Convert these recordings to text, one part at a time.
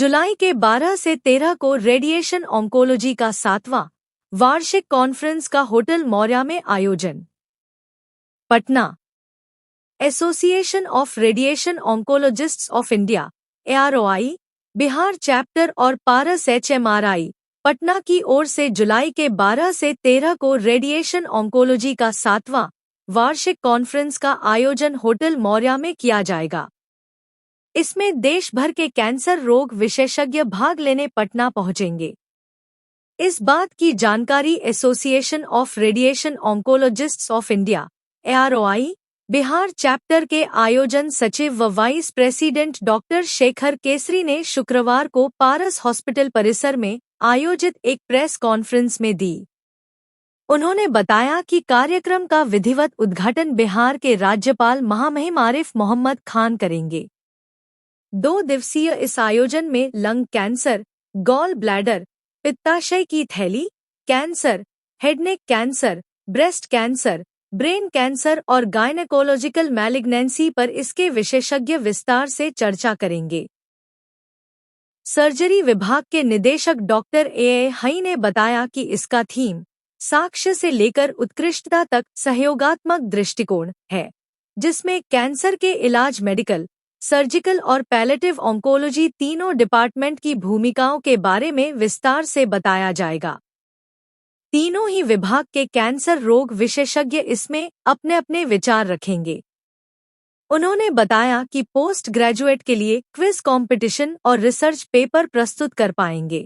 जुलाई के 12 से 13 को रेडिएशन ऑन्कोलॉजी का 7वां वार्षिक कॉन्फ्रेंस का होटल मौर्या में आयोजन। Patna. Association of radiation oncologists of India AROI Bihar chapter और पारस HMRI पटना की ओर से जुलाई के 12 से 13 को रेडिएशन ऑन्कोलॉजी का 7वां वार्षिक कॉन्फ्रेंस का आयोजन होटल मौर्या में किया जाएगा। इसमें देश भर के कैंसर रोग विशेषज्ञ भाग लेने पटना पहुंचेंगे। इस बात की जानकारी association of radiation oncologists of India AROI Bihar chapter के आयोजन सचिव व vice president doctor Shekhar Kesari ने शुक्रवार को पारस हॉस्पिटल परिसर में आयोजित एक प्रेस कॉन्फ्रेंस में दी। उन्होंने बताया कि कार्यक्रम का विधिवत उद्घाटन बिहार के राज्यपाल महामहिम आरिफ मोहम्मद खान करेंगे। 2 दिवसीय इस आयोजन में लंग कैंसर, गॉल ब्लैडर, पित्ताशय की थैली cancer, head neck cancer, breast cancer, brain cancer और गायनेकोलॉजिकल मैलिग्नेंसी पर इसके विशेषज्ञ विस्तार से चर्चा करेंगे। सर्जरी विभाग के निदेशक डॉक्टर A हई ने बताया कि इसका थीम साक्ष्य से लेकर उत्कृष्टता तक सहयोगात्मक दृष्टिकोण है, जिसमें कैंसर के इलाज मेडिकल, सर्जिकल और पैलेटिव ऑन्कोलॉजी तीनों डिपार्टमेंट की भूमिकाओं के बारे में विस्तार से बताया जाएगा। तीनों ही विभाग के कैंसर रोग विशेषज्ञ इसमें अपने अपने विचार रखेंगे। उन्होंने बताया कि पोस्ट ग्रेजुएट के लिए क्विज कंपटीशन और रिसर्च पेपर प्रस्तुत कर पाएंगे।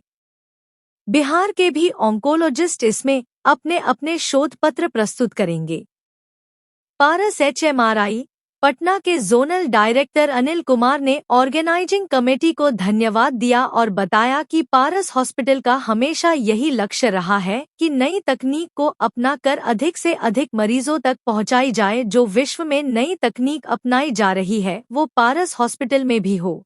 बिहार के भी ऑन्कोलॉजिस्ट इसमें अपने अपने शोध पत्र प्रस्तुत करेंगे। पारस HMRI पटना के जोनल डायरेक्टर अनिल कुमार ने ऑर्गेनाइजिंग कमेटी को धन्यवाद दिया और बताया कि पारस हॉस्पिटल का हमेशा यही लक्ष्य रहा है कि नई तकनीक को अपनाकर अधिक से अधिक मरीजों तक पहुंचाई जाए। जो विश्व में नई तकनीक अपनाई जा रही है वो पारस हॉस्पिटल में भी हो।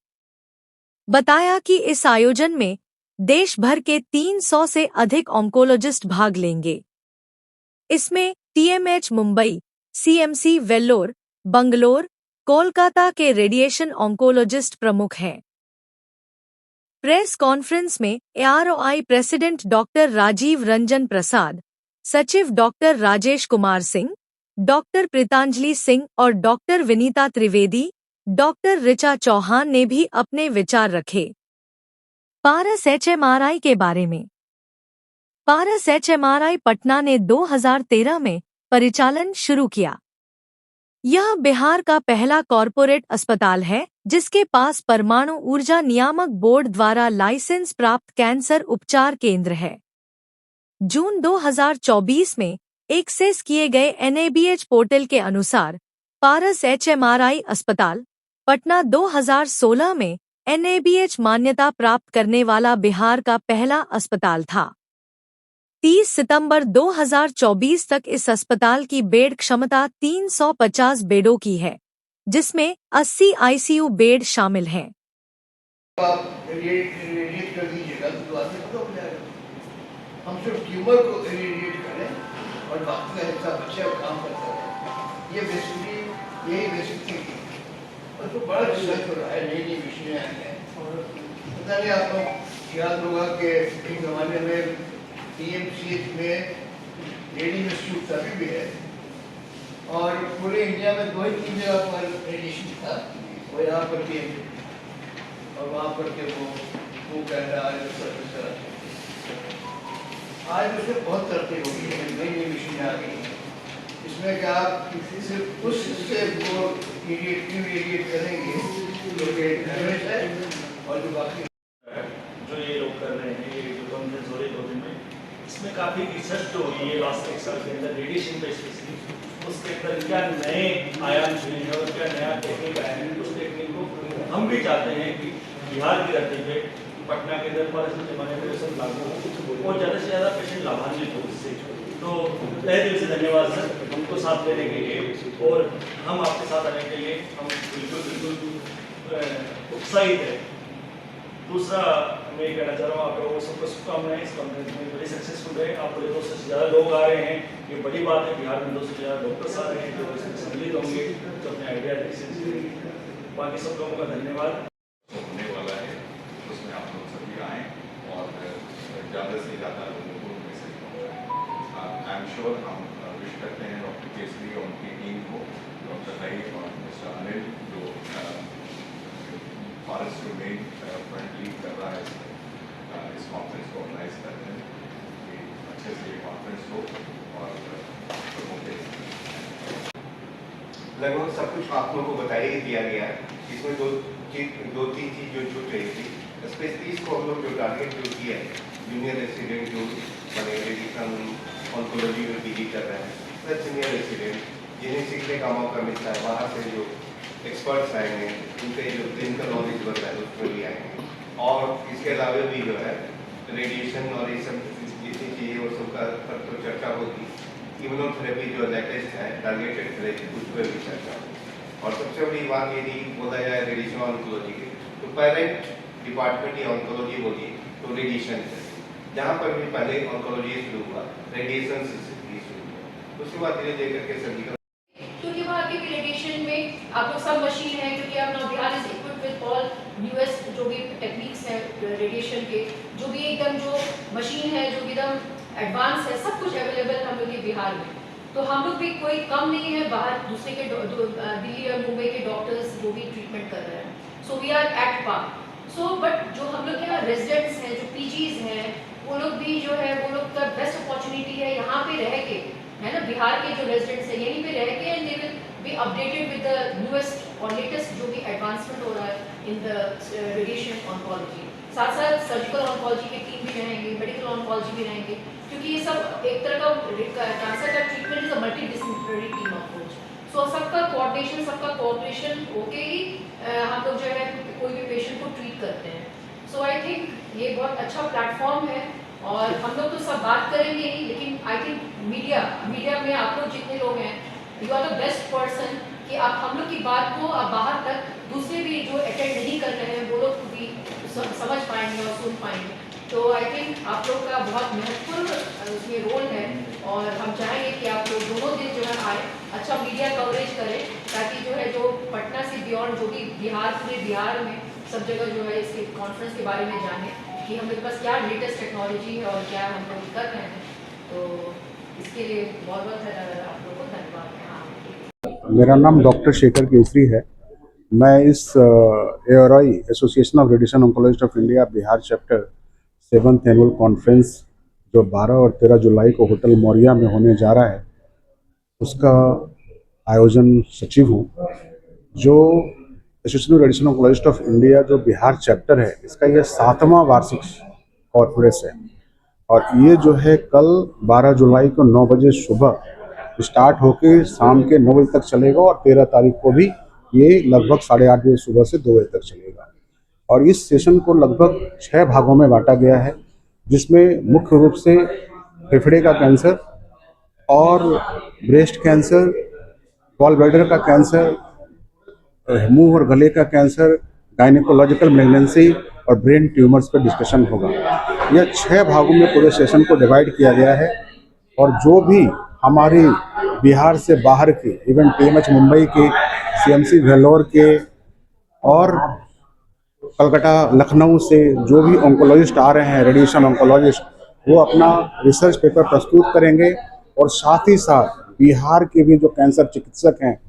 बताया कि इस आयोजन में देश भर के 300 से अधिक ऑन्कोलॉजिस्ट भाग लेंगे। इसमें TMH मुंबई, CMC वेल्लोर, बंगलोर, कोलकाता के रेडिएशन ऑन्कोलॉजिस्ट प्रमुख हैं। प्रेस कॉन्फ्रेंस में AROI president doctor Rajeev Ranjan Prasad, सचिव डॉक्टर राजेश कुमार सिंह, डॉक्टर प्रीतांजलि सिंह और डॉक्टर विनीता त्रिवेदी, डॉक्टर ऋचा चौहान ने भी अपने विचार रखे। पारस HMRI के बारे में। पारस HMRI पटना ने 2013 में परिचालन शुरू किया। यह बिहार का पहला कॉरपोरेट अस्पताल है जिसके पास परमाणु ऊर्जा नियामक बोर्ड द्वारा लाइसेंस प्राप्त कैंसर उपचार केंद्र है। जून 2024 में एक्सेस किए गए NABH पोर्टल के अनुसार पारस HMRI अस्पताल पटना 2016 में NABH मान्यता प्राप्त करने वाला बिहार का पहला अस्पताल था। 30 सितंबर 2024 तक इस अस्पताल की बेड क्षमता 350 बेडों की है, जिसमें 80 ICU बेड शामिल हैं। आप रेडिएट कर दीजिएगा तो आदमी खत्म हो जाएगा। हम सिर्फ ट्यूमर को रेडिएट करें और बाकी का हिस्सा बच्चे और काम करता है। ये बेसिकली यही बेसिक थिंकिंग। और तो बड़ा रिसर्च हो रहा है, नई मशीनें आई हैं। पता नहीं आपको याद होगा कि एक ज़माने में TMCH में रेडी इंस्टीट्यूट अभी भी है और पूरे इंडिया में 2 ही 3 जगह पर रेडिएशन था, वो यहाँ पर TMC और वहाँ पर के वो कह रहा है सर्विस करा। आज उसमें बहुत तरक्की हो गई है, नई मशीनें आ गई हैं। इसमें क्या आप सिर्फ उस से वो रेडिएट करेंगे जो डैमेज है और जो बाकी जो ये लोग कर रहे हैं, ये जो कॉन्फ्रेंस हो रही है 2 दिन में, इसमें काफ़ी रिसर्च जो हुई है लास्ट 1 साल के अंदर रेडिएशन पे स्पेसिफिक, उसके अंदर क्या नए आयाम जुड़े हैं और क्या नया टेक्निक आया है। उस टेक्निक को हम भी चाहते हैं कि बिहार की धरती पे पटना के अंदर पर मैनिपुलेशन लागू हो और ज़्यादा से ज़्यादा पेशेंट लाभान्वित हो इससे। तो तहे दिल से धन्यवाद सर हमको साथ देने के लिए, और हम आपके साथ आने के लिए हम बिल्कुल उत्साहित हैं। दूसरा मैं ये कहना चाह रहा हूँ, आप लोगों को सबको शुभकामनाएं। इस कॉन्फ्रेंस में बड़ी सक्सेसफुल रहे। आप बोले 200 से ज़्यादा लोग आ रहे हैं, ये बड़ी बात है। बिहार में 200 से ज़्यादा डॉक्टर्स आ रहे हैं जो इसमें सम्मिलित होंगे, जो अपने आइडिया देंगे। बाकी सब लोगों का धन्यवाद। होने वाला है उसमें आप वायरस नहीं जाता लोगों को मैसेज पहुँचाए। आई एम श्योर हम विश करते हैं डॉक्टर केसरी और उनकी टीम को, डॉक्टर रई और मिस्टर अनिल जो फॉरेस्ट जो मेन फ्रंट लीड कर रहा है इस कॉन्फ्रेंस को ऑर्गेनाइज कर रहे हैं कि अच्छे से ये कॉन्फ्रेंस हो और लोगों के लगभग सब कुछ आप लोगों को बताया ही दिया गया है। इसमें दो तीन चीज़ जो छूट रही थी, स्पेशली इसको हम लोग जो टारगेट जो किया है जूनियर रेसिडेंट जो बने मेडिकल ऑन्कोलॉजी में पीजी कर रहे हैं, प्लस सीनियर रेसिडेंट जिन्हें सीखने का मौका मिलता है, बाहर से जो एक्सपर्ट्स आएंगे उनके जो क्लिनिकल नॉलेज बढ़ता है उसमें भी आएंगे, और इसके अलावा भी जो है रेडिएशन और ये सब जितनी चीज़ें वो सबका पर तो चर्चा होगी। इम्यूनोथेरेपी जो लेटेस्ट है टारगेटेड थेरेपी उस पर भी चर्चा होगी। और सबसे बड़ी बात यदि बोला जाए रेडिएशन ऑन्कोलॉजी की, तो पेरेंट डिपार्टमेंट या ऑन्कोलॉजी बोलिए तो रेडिएशन है, जहाँ पर भी पहले ऑन्कोलॉजी शुरू हुआ रेडिएशन से शुरू हुआ, उसके बाद धीरे धीरे करके सर्जिकल। क्योंकि वहाँ के रेडिएशन में आप लोग सब मशीन है, क्योंकि आप north Bihar is equipped with all newest जो भी टेक्निक्स है रेडिएशन के, जो भी एकदम जो मशीन है जो एकदम एडवांस है, सब कुछ अवेलेबल हम लोग के बिहार में। तो हम लोग भी कोई कम नहीं है बाहर दूसरे के दिल्ली और मुंबई के डॉक्टर्स जो भी ट्रीटमेंट कर रहे हैं। So we are at par. So but जो हम लोग के यहाँ रेजिडेंट्स हैं, जो पीजीज हैं, वो लोग भी जो है वो लोग का बेस्ट अपॉर्चुनिटी है यहाँ पे रह के, है ना, बिहार के जो रेजिडेंट्स हैं यहीं पे रह के, and they will be updated with the newest और लेटेस्ट जो भी एडवांसमेंट हो रहा है इन द रेडिएशन ऑन्कोलॉजी। साथ साथ सर्जिकल ऑन्कोलॉजी की टीम भी रहेंगे, मेडिकल ऑन्कोलॉजी भी रहेंगे, क्योंकि ये सब एक तरह का कैंसर का treatment is a multi disciplinary team approach. So सबका कोऑर्डिनेशन, सबका कोऑपरेशन होके ही हम लोग जो है कोई भी पेशेंट को ट्रीट करते हैं। सो आई थिंक ये बहुत अच्छा प्लेटफॉर्म है, और हम लोग तो सब बात करेंगे ही, लेकिन आई थिंक मीडिया में आप लोग जितने लोग हैं, you are the best person कि आप हम लोग की बात को आप बाहर तक दूसरे भी जो अटेंड नहीं कर रहे हैं वो लोग भी समझ पाएंगे और सुन पाएंगे। तो आई थिंक आप लोग का बहुत महत्वपूर्ण उसमें रोल है, और हम चाहेंगे कि आप लोग दोनों दिन जो है आए, अच्छा मीडिया कवरेज करें, ताकि जो है जो पटना से बियॉन्ड जो भी बिहार, पूरे बिहार में सब जगह जो है इसके कॉन्फ्रेंस के बारे में जाने कि हम लोग के पास क्या लेटेस्ट टेक्नोलॉजी है और क्या हम लोग कर रहे हैं। तो इसके लिए बहुत बहुत आप लोग को धन्यवाद। मेरा नाम डॉक्टर शेखर केसरी है। मैं इस ARI association of radiation oncologist of India Bihar chapter 7th annual conference जो 12 और 13 जुलाई को होटल मौर्या में होने जा रहा है, उसका आयोजन सचिव हूँ। जो association of radiation oncologist of India जो बिहार चैप्टर है, इसका यह 7वां वार्षिक कॉन्फ्रेंस है, और ये जो है कल 12 जुलाई को 9 बजे सुबह स्टार्ट होके शाम के 9 बजे तक चलेगा, और 13 तारीख को भी ये लगभग 8:30 बजे सुबह से 2 बजे तक चलेगा। और इस सेशन को लगभग 6 भागों में बांटा गया है, जिसमें मुख्य रूप से फेफड़े का कैंसर और ब्रेस्ट कैंसर, गॉल ब्लैडर का कैंसर, मुंह और गले का कैंसर, गायनेकोलॉजिकल मैलिग्नेंसी और ब्रेन ट्यूमर्स पर डिस्कशन होगा। यह 6 भागों में पूरे सेशन को डिवाइड किया गया है, और जो भी हमारी बिहार से बाहर के, इवन TMH मुंबई के, CMC वेल्लोर के और कलकत्ता, लखनऊ से जो भी ऑन्कोलॉजिस्ट आ रहे हैं, रेडिएशन ऑन्कोलॉजिस्ट, वो अपना रिसर्च पेपर प्रस्तुत करेंगे, और साथ ही साथ बिहार के भी जो कैंसर चिकित्सक हैं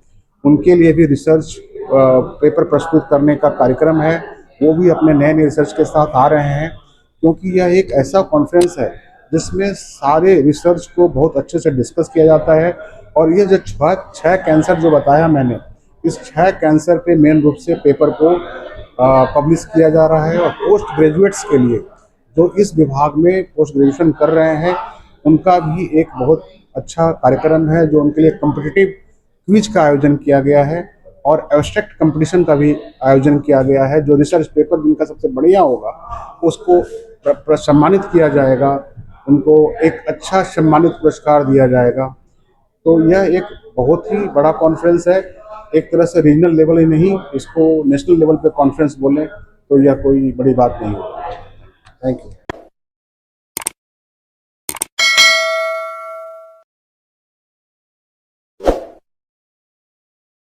उनके लिए भी रिसर्च पेपर प्रस्तुत करने का कार्यक्रम है। वो भी अपने नए नए रिसर्च के साथ आ रहे हैं, क्योंकि यह एक ऐसा कॉन्फ्रेंस है जिसमें सारे रिसर्च को बहुत अच्छे से डिस्कस किया जाता है। और ये जो 6 कैंसर जो बताया मैंने, इस 6 कैंसर पे मेन रूप से पेपर को पब्लिश किया जा रहा है। और पोस्ट ग्रेजुएट्स के लिए जो इस विभाग में पोस्ट ग्रेजुएशन कर रहे हैं, उनका भी एक बहुत अच्छा कार्यक्रम है, जो उनके लिए कॉम्पिटिटिव क्विज का आयोजन किया गया है, और एब्स्ट्रैक्ट कंपटीशन का भी आयोजन किया गया है। जो रिसर्च पेपर जिनका सबसे बढ़िया होगा उसको सम्मानित किया जाएगा, उनको एक अच्छा सम्मानित पुरस्कार दिया जाएगा। तो यह एक बहुत ही बड़ा कॉन्फ्रेंस है, एक तरह से रीजनल लेवल ही नहीं, इसको नेशनल लेवल पे कॉन्फ्रेंस बोलें तो यह कोई बड़ी बात नहीं होगी। Thank you.